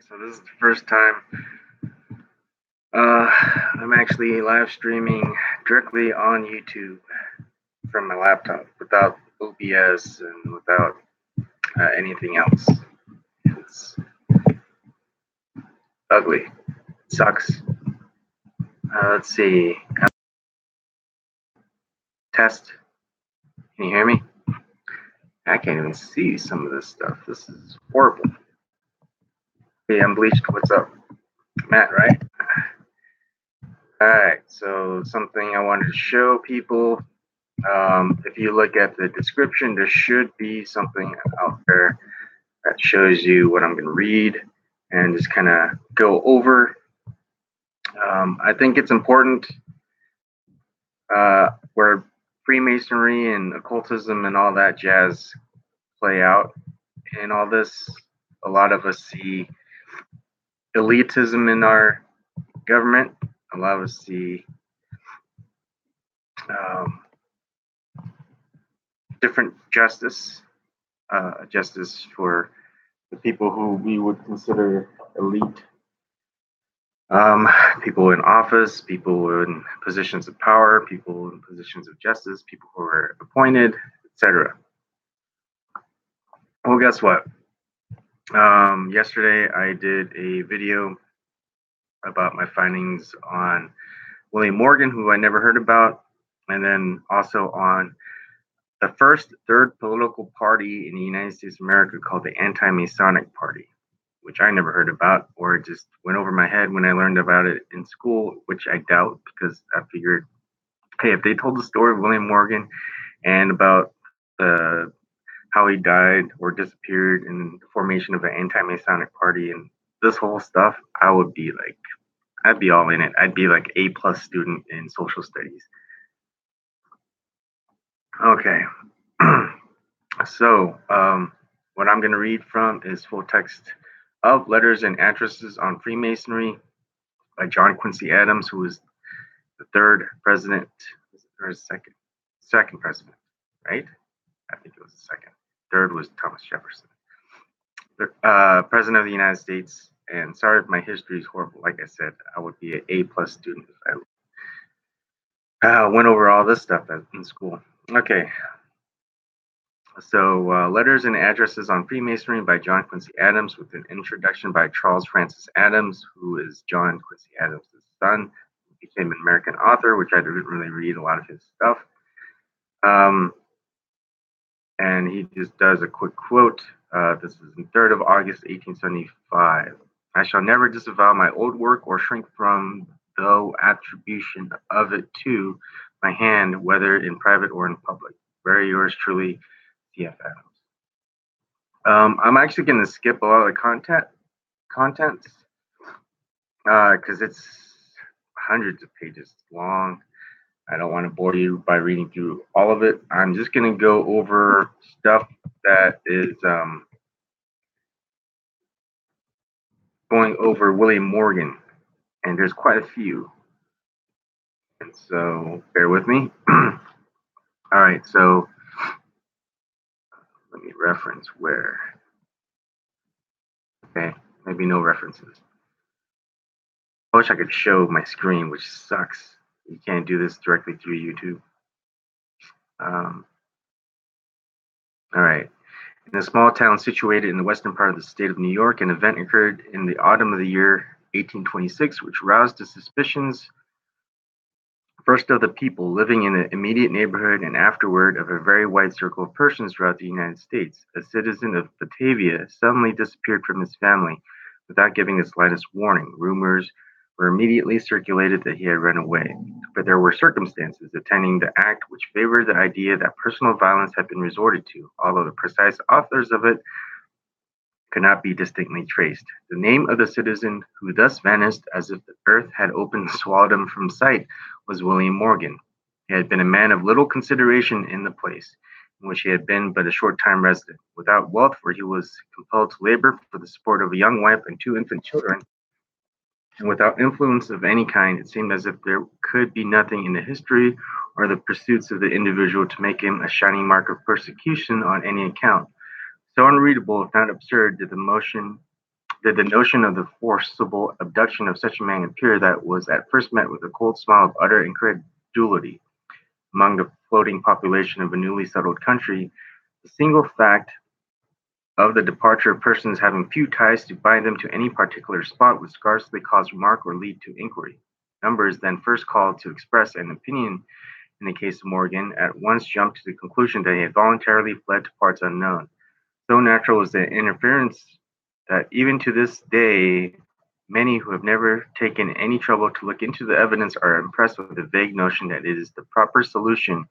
So this is the first time I'm actually live streaming directly on YouTube from my laptop without OBS and without anything else. It's ugly. It sucks. Let's see. Test. Can you hear me? I can't even see some of this stuff. This is horrible. Hey, I'm Bleached. What's up? Matt, right? Alright, so something I wanted to show people. If you look at the description, there should be something out there that shows you what I'm going to read and just kind of go over. I think it's important where Freemasonry and occultism and all that jazz play out in all this. A lot of us see elitism in our government. A lot of us see different justice for the people who we would consider elite. People in office, people in positions of power, people in positions of justice, people who are appointed, etc. Well, guess what? Yesterday I did a video about my findings on William Morgan, who I never heard about, and then also on the third political party in the United States of America called the Anti-Masonic Party, which I never heard about, or it just went over my head when I learned about it in school, which I doubt, because I figured, hey, if they told the story of William Morgan and about how he died or disappeared in the formation of the Anti-Masonic Party and this whole stuff, I'd be all in it. I'd be like A+ student in social studies. Okay. So, what I'm going to read from is full text of Letters and Addresses on Freemasonry by John Quincy Adams, who was the third president, or second president, right? I think it was the second. Third was Thomas Jefferson. President of the United States. And sorry if my history is horrible. Like I said, I would be an A+ student if I went over all this stuff in school. Okay. So, Letters and Addresses on Freemasonry by John Quincy Adams, with an introduction by Charles Francis Adams, who is John Quincy Adams' son. He became an American author, which I didn't really read a lot of his stuff. And he just does a quick quote. This is in 3rd of August, 1875. I shall never disavow my old work or shrink from the attribution of it to my hand, whether in private or in public. Very yours truly, C.F. Adams. I'm actually going to skip a lot of the contents because it's hundreds of pages long. I don't want to bore you by reading through all of it. I'm just going to go over stuff that is going over William Morgan, and there's quite a few. And so bear with me. All right, so let me reference where. Okay, maybe no references. I wish I could show my screen, which sucks. You can't do this directly through YouTube. All right. In a small town situated in the western part of the state of New York, an event occurred in the autumn of the year 1826, which roused the suspicions first of the people living in the immediate neighborhood and afterward of a very wide circle of persons throughout the United States. A citizen of Batavia suddenly disappeared from his family without giving the slightest warning. Rumors were immediately circulated that he had run away, but there were circumstances attending the act which favored the idea that personal violence had been resorted to, although the precise authors of it could not be distinctly traced. The name of the citizen who thus vanished as if the earth had opened and swallowed him from sight was William Morgan. He had been a man of little consideration in the place in which he had been but a short time resident, without wealth, for he was compelled to labor for the support of a young wife and 2 infant children, and without influence of any kind. It seemed as if there could be nothing in the history or the pursuits of the individual to make him a shining mark of persecution on any account. So unreadable, if not absurd, did the did the notion of the forcible abduction of such a man appear that was at first met with a cold smile of utter incredulity among the floating population of a newly settled country. The single fact of the departure of persons having few ties to bind them to any particular spot would scarcely cause remark or lead to inquiry. Numbers then first called to express an opinion in the case of Morgan at once jumped to the conclusion that he had voluntarily fled to parts unknown. So natural was the interference that even to this day, many who have never taken any trouble to look into the evidence are impressed with the vague notion that it is the proper solution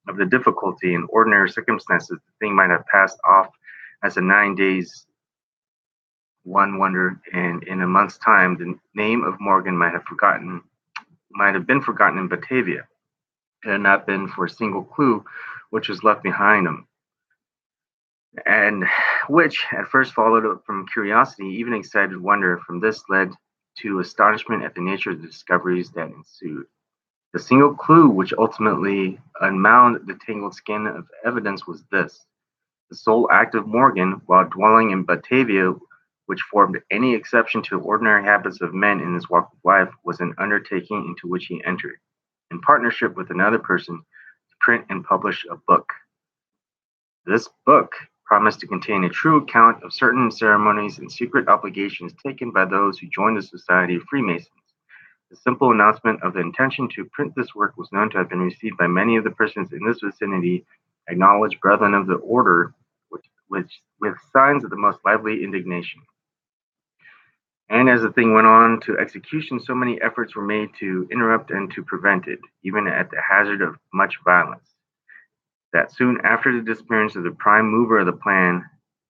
of the difficulty. In ordinary circumstances, the thing might have passed off as a 9 days one wonder, and in a month's time, the name of Morgan might have been forgotten in Batavia. It had not been for a single clue which was left behind him, and which at first followed from curiosity, even excited wonder. From this led to astonishment at the nature of the discoveries that ensued. The single clue which ultimately unwound the tangled skein of evidence was this: the sole act of Morgan, while dwelling in Batavia, which formed any exception to the ordinary habits of men in his walk of life, was an undertaking into which he entered, in partnership with another person, to print and publish a book. This book promised to contain a true account of certain ceremonies and secret obligations taken by those who joined the Society of Freemasons. The simple announcement of the intention to print this work was known to have been received by many of the persons in this vicinity, acknowledged brethren of the order, with signs of the most lively indignation. And as the thing went on to execution, so many efforts were made to interrupt and to prevent it, even at the hazard of much violence, that soon after the disappearance of the prime mover of the plan,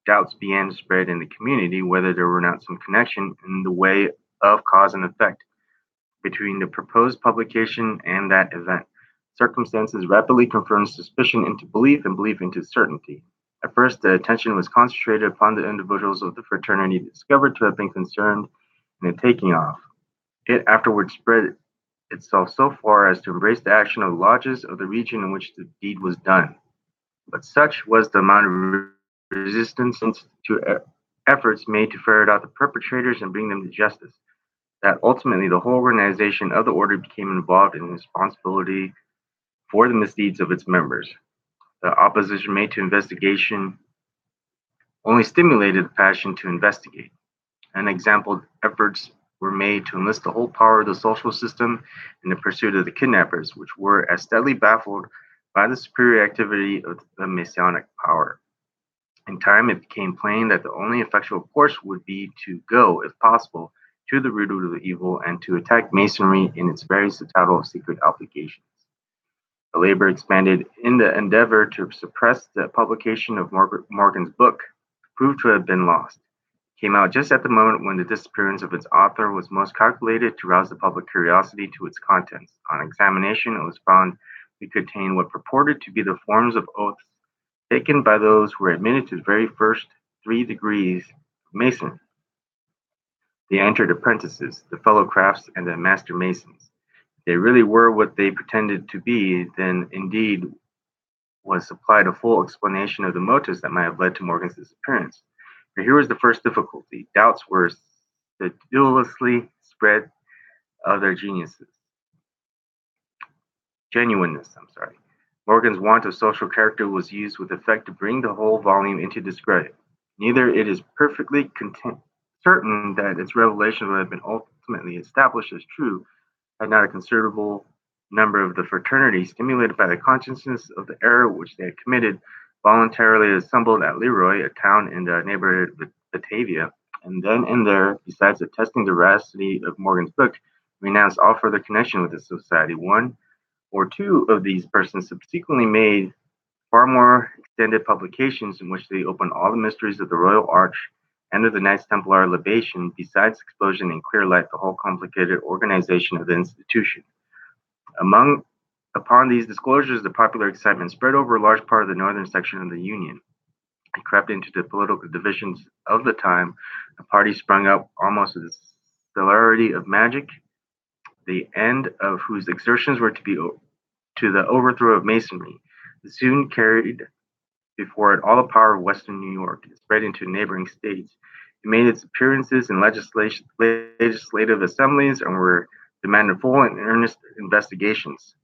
doubts began to spread in the community whether there were not some connection in the way of cause and effect between the proposed publication and that event. Circumstances rapidly confirmed suspicion into belief and belief into certainty. At first, the attention was concentrated upon the individuals of the fraternity discovered to have been concerned in the taking off. It afterwards spread itself so far as to embrace the action of the lodges of the region in which the deed was done. But such was the amount of resistance to efforts made to ferret out the perpetrators and bring them to justice, that ultimately the whole organization of the order became involved in responsibility for the misdeeds of its members. The opposition made to investigation only stimulated the passion to investigate. Unexampled efforts were made to enlist the whole power of the social system in the pursuit of the kidnappers, which were as steadily baffled by the superior activity of the Masonic power. In time, it became plain that the only effectual course would be to go, if possible, to the root of the evil and to attack Masonry in its very citadel of secret obligations. The labor expanded in the endeavor to suppress the publication of Morgan's book, proved to have been lost. It came out just at the moment when the disappearance of its author was most calculated to rouse the public curiosity to its contents. On examination, it was found to contain what purported to be the forms of oaths taken by those who were admitted to the very first 3 degrees of Masonry: the entered apprentices, the fellow crafts, and the master masons. If they really were what they pretended to be, then indeed was supplied a full explanation of the motives that might have led to Morgan's disappearance. But here was the first difficulty: doubts were sedulously spread of their genuineness. Morgan's want of social character was used with effect to bring the whole volume into discredit. Neither it is perfectly certain that its revelation would have been ultimately established as true had not a considerable number of the fraternity, stimulated by the consciousness of the error which they had committed, voluntarily assembled at Leroy, a town in the neighborhood of Batavia, and then and there, besides attesting the veracity of Morgan's book, renounced all further connection with the society. One or two of these persons subsequently made far more extended publications in which they opened all the mysteries of the Royal Arch and of the Knights Templar libation, besides exposing in clear light the whole complicated organization of the institution. Upon these disclosures, the popular excitement spread over a large part of the northern section of the Union. It crept into the political divisions of the time. A party sprung up almost with the celerity of magic, the end of whose exertions were to be to the overthrow of Masonry. It soon carried before it all the power of Western New York. It spread into neighboring states, It made its appearances in legislative assemblies and were demanded full and earnest investigations.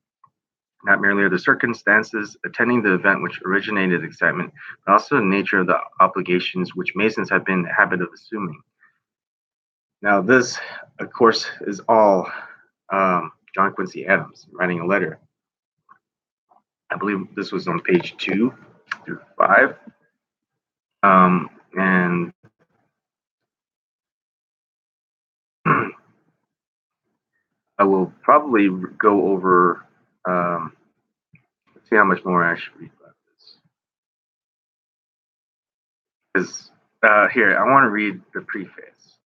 Not merely the circumstances attending the event which originated excitement, but also the nature of the obligations which Masons have been in the habit of assuming. Now, this, of course, is all John Quincy Adams writing a letter. I believe this was on page 2 through 5. And I will probably go over, let's see how much more I should read about this. Because here, I want to read the preface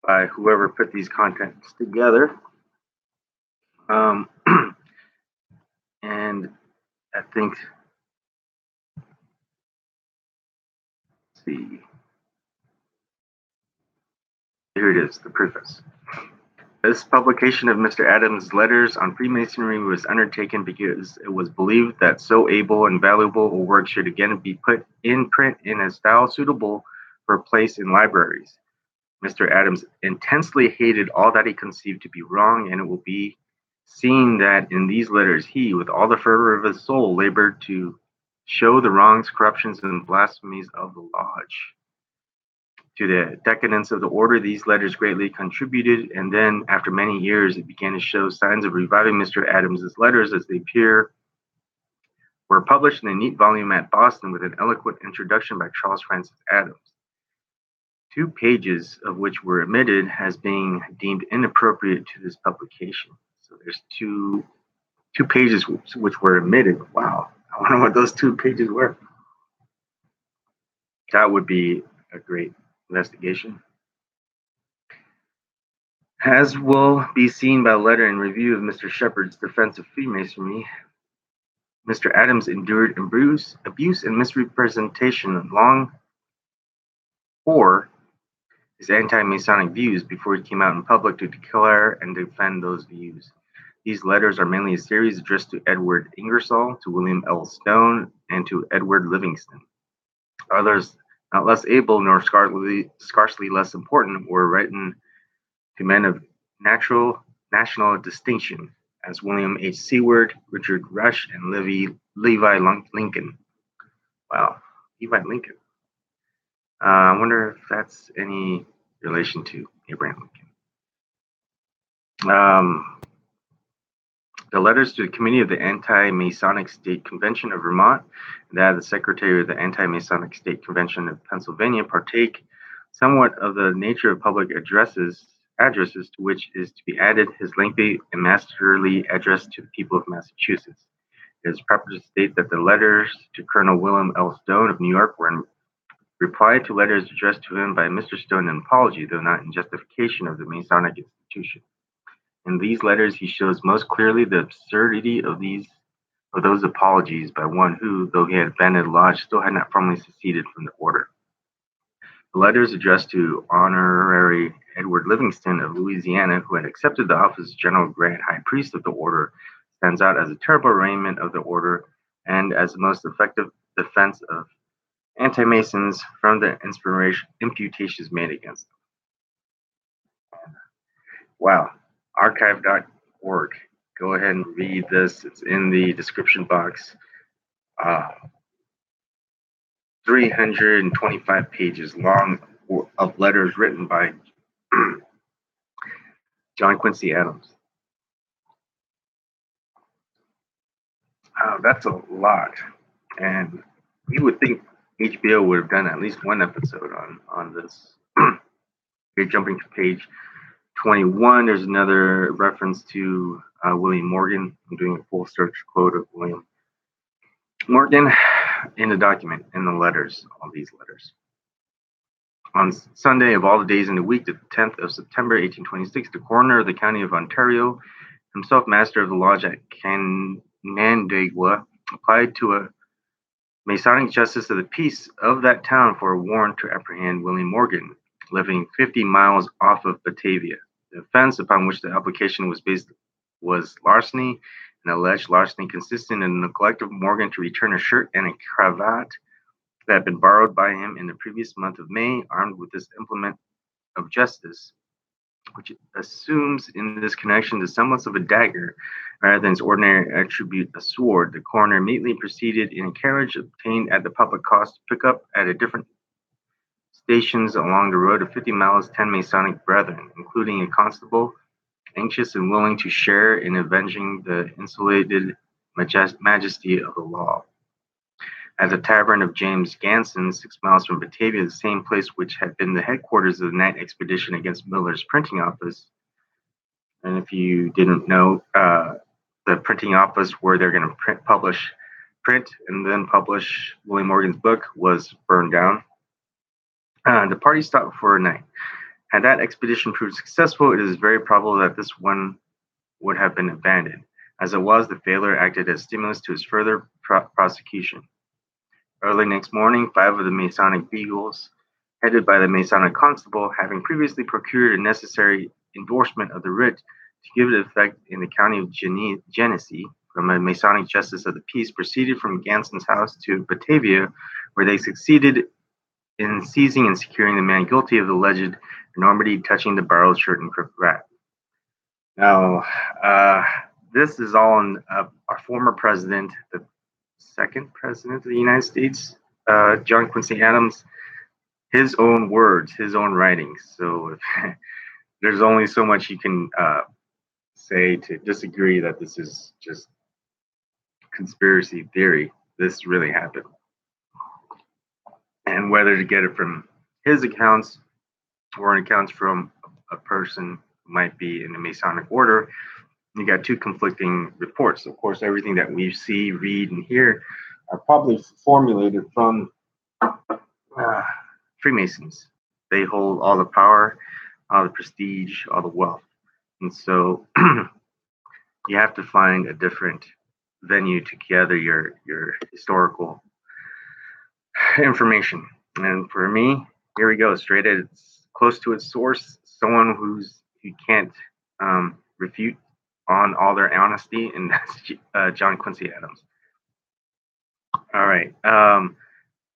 by whoever put these contents together. And I think, let's see, here it is, the preface. This publication of Mr. Adams' letters on Freemasonry was undertaken because it was believed that so able and valuable a work should again be put in print in a style suitable for a place in libraries. Mr. Adams intensely hated all that he conceived to be wrong, and it will be seen that in these letters he, with all the fervor of his soul, labored to show the wrongs, corruptions, and blasphemies of the lodge. To the decadence of the order, these letters greatly contributed, and then, after many years, it began to show signs of reviving Mr. Adams's letters as they were published in a neat volume at Boston with an eloquent introduction by Charles Francis Adams. 2 pages of which were omitted as being deemed inappropriate to this publication. So there's two pages which were omitted. Wow, I wonder what those 2 pages were. That would be a great investigation. As will be seen by the letter and review of Mr. Shepard's defense of Freemasonry, Mr. Adams endured abuse and misrepresentation long for his anti-Masonic views before he came out in public to declare and defend those views. These letters are mainly a series addressed to Edward Ingersoll, to William L. Stone, and to Edward Livingston. Others, not less able nor scarcely less important, were written to men of national distinction, as William H. Seward, Richard Rush, and Levi Lincoln. Wow, Levi Lincoln. I wonder if that's any relation to Abraham Lincoln. The letters to the Committee of the Anti-Masonic State Convention of Vermont and that of the Secretary of the Anti-Masonic State Convention of Pennsylvania partake somewhat of the nature of public addresses to which is to be added his lengthy and masterly address to the people of Massachusetts. It is proper to state that the letters to Colonel William L. Stone of New York were in reply to letters addressed to him by Mr. Stone in apology, though not in justification of the Masonic institution. In these letters, he shows most clearly the absurdity of those apologies by one who, though he had abandoned the lodge, still had not formally seceded from the order. The letters addressed to Honorary Edward Livingston of Louisiana, who had accepted the office of General Grand High Priest of the order, stands out as a terrible arraignment of the order and as the most effective defense of anti-Masons from the imputations made against them. Wow, archive.org. Go ahead and read this. It's in the description box. 325 pages long of letters written by John Quincy Adams. That's a lot. And you would think HBO would have done at least one episode on this. You're jumping to page 21. There's another reference to William Morgan. I'm doing a full search quote of William Morgan in the document, in the letters, all these letters. On Sunday of all the days in the week, the 10th of September, 1826, the coroner of the county of Ontario, himself master of the lodge at Canandaigua, applied to a Masonic justice of the peace of that town for a warrant to apprehend William Morgan, living 50 miles off of Batavia. The offense upon which the application was based was larceny, and alleged larceny consisted in the neglect of Morgan to return a shirt and a cravat that had been borrowed by him in the previous month of May, armed with this implement of justice, which assumes in this connection the semblance of a dagger rather than its ordinary attribute, a sword. The coroner immediately proceeded in a carriage obtained at the public cost to pick up at a different stations along the road of 50 miles 10 Masonic brethren, including a constable, anxious and willing to share in avenging the insulated majesty of the law. At the tavern of James Ganson, 6 miles from Batavia, the same place which had been the headquarters of the night expedition against Miller's printing office. And if you didn't know, the printing office where they're going to print, and then publish William Morgan's book was burned down. The party stopped for a night. Had that expedition proved successful, it is very probable that this one would have been abandoned. As it was, the failure acted as stimulus to his further prosecution. Early next morning, 5 of the Masonic beagles, headed by the Masonic constable, having previously procured a necessary endorsement of the writ to give it effect in the county of Genesee from a Masonic justice of the peace, proceeded from Ganson's house to Batavia, where they succeeded in seizing and securing the man guilty of the alleged enormity touching the borrowed shirt and cravat. Now, this is all on our former president, the second president of the United States, John Quincy Adams, his own words, his own writings. So there's only so much you can say to disagree that this is just conspiracy theory. This really happened. And whether to get it from his accounts or accounts from a person who might be in the Masonic order, you got two conflicting reports. Of course, everything that we see, read, and hear are probably formulated from Freemasons. They hold all the power, all the prestige, all the wealth. And so you have to find a different venue to gather your historical information. And for me, here we go, straight at its close to its source, someone who can't refute on all their honesty, and that's John Quincy Adams. All right, I'm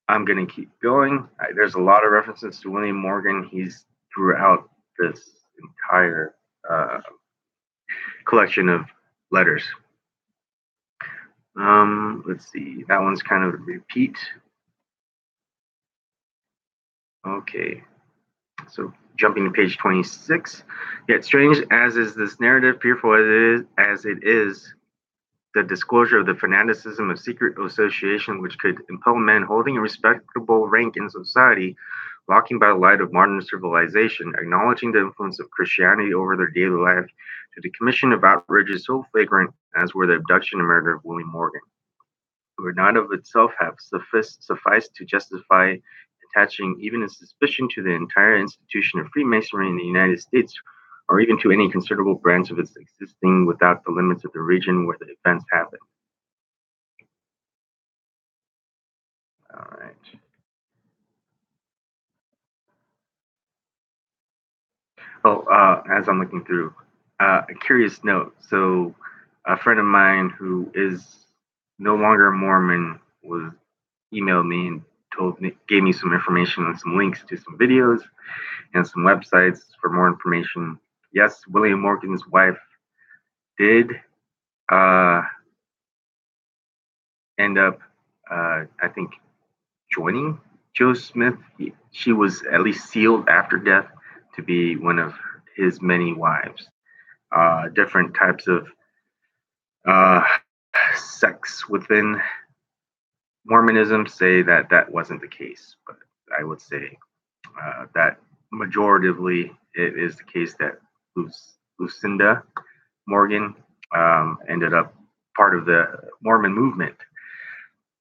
going to keep going. There's a lot of references to William Morgan. He's throughout this entire collection of letters. Let's see, that one's kind of a repeat. Okay, so jumping to page 26. Yet strange as is this narrative, fearful as it is, the disclosure of the fanaticism of secret association which could impel men holding a respectable rank in society, walking by the light of modern civilization, acknowledging the influence of Christianity over their daily life, to the commission of outrages so flagrant as were the abduction and murder of William Morgan, would not of itself have sufficed to justify attaching even a suspicion to the entire institution of Freemasonry in the United States, or even to any considerable branch of its existing without the limits of the region where the events happened. All right. Oh, as I'm looking through, a curious note. So, a friend of mine who is no longer a Mormon was emailed me and gave me some information and some links to some videos and some websites for more information. Yes, William Morgan's wife did end up, I think, joining Joe Smith. She was at least sealed after death to be one of his many wives. Different types of sects within Mormonism say that that wasn't the case, but I would say that majoritively it is the case that Lucinda Morgan ended up part of the Mormon movement.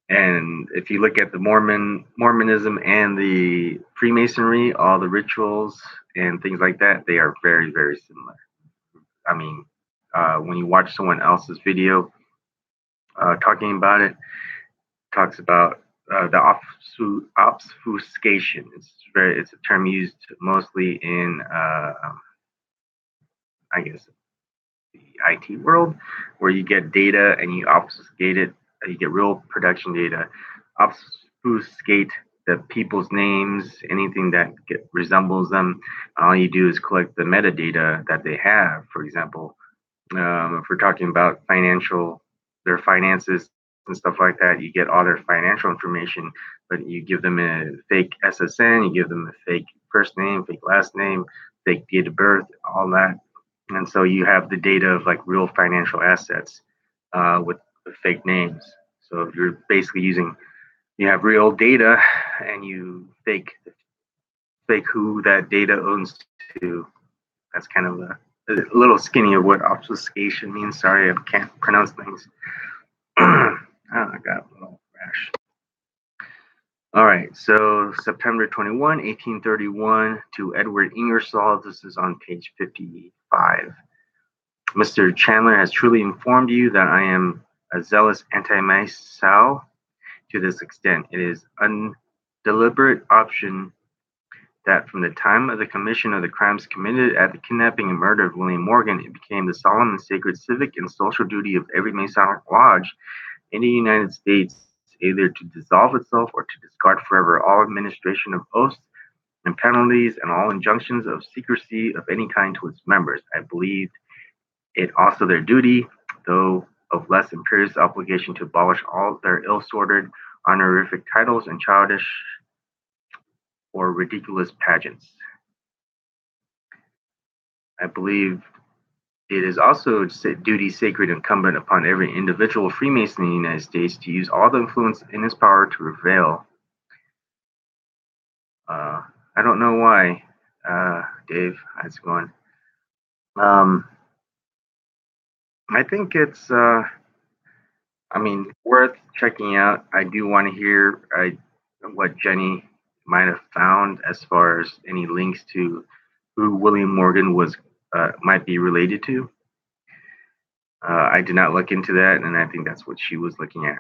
And if you look at the Mormonism and the Freemasonry, all the rituals and things like that, they are very, very similar. I mean, when you watch someone else's video talking about it, talks about the obfuscation. It's a term used mostly in I guess the IT world, where you get data and you obfuscate it. You get real production data. obfuscate the people's names, anything that resembles them. All you do is collect the metadata that they have. For example, if we're talking about their finances and stuff like that, you get all their financial information, but you give them a fake SSN, you give them a fake first name, fake last name, fake date of birth, all that. And so you have the data of like real financial assets with fake names. So you're basically you have real data and you fake who that data owns to. That's kind of a little skinny of what obfuscation means. Sorry, I can't pronounce things. Oh, I got a little rash. All right, so September 21, 1831 to Edward Ingersoll. This is on page 55. Mr. Chandler has truly informed you that I am a zealous anti-Masao to this extent. It is undeliberate option that from the time of the commission of the crimes committed at the kidnapping and murder of William Morgan, it became the solemn and sacred civic and social duty of every Masonic lodge in the United States either to dissolve itself or to discard forever all administration of oaths and penalties and all injunctions of secrecy of any kind to its members. I believe it also their duty, though of less imperious obligation, to abolish all their ill-sorted honorific titles and childish or ridiculous pageants. I believe it is also a duty sacred incumbent upon every individual Freemason in the United States to use all the influence in his power to prevail. I don't know why, Dave. How's it going? I think it's, worth checking out. I do want to hear what Jenny might have found as far as any links to who William Morgan might be related to. I did not look into that, and I think that's what she was looking at.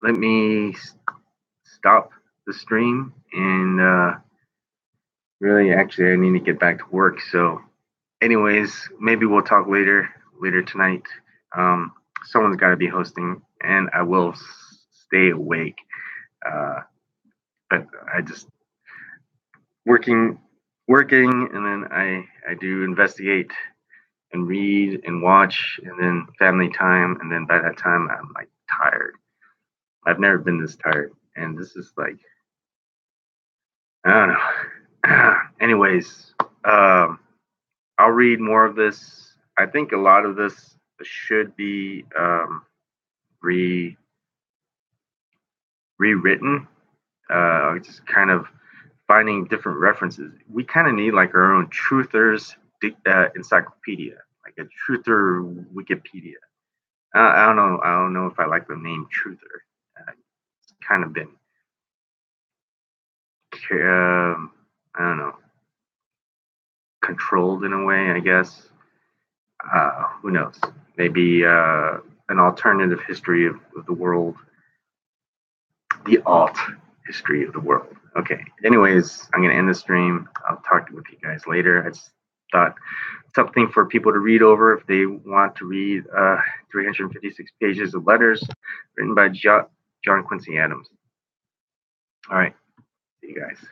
Let me stop the stream and really, actually, I need to get back to work. So, anyways, maybe we'll talk later tonight. Someone's got to be hosting, and I will stay awake. But I just working, and then I do investigate and read and watch, and then family time, and then by that time I'm like tired. I've never been this tired, and this is like, I don't know. Anyways, I'll read more of this. I think a lot of this should be rewritten. Just kind of finding different references. We kind of need like our own truthers encyclopedia, like a truther Wikipedia. I don't know. I don't know if I like the name truther. It's kind of been, I don't know, controlled in a way, I guess. Who knows? Maybe an alternative history of the world, the alt history of the world. Okay. Anyways, I'm gonna end the stream. I'll talk with you guys later. I just thought something for people to read over if they want to read 356 pages of letters written by John Quincy Adams. All right. See you guys.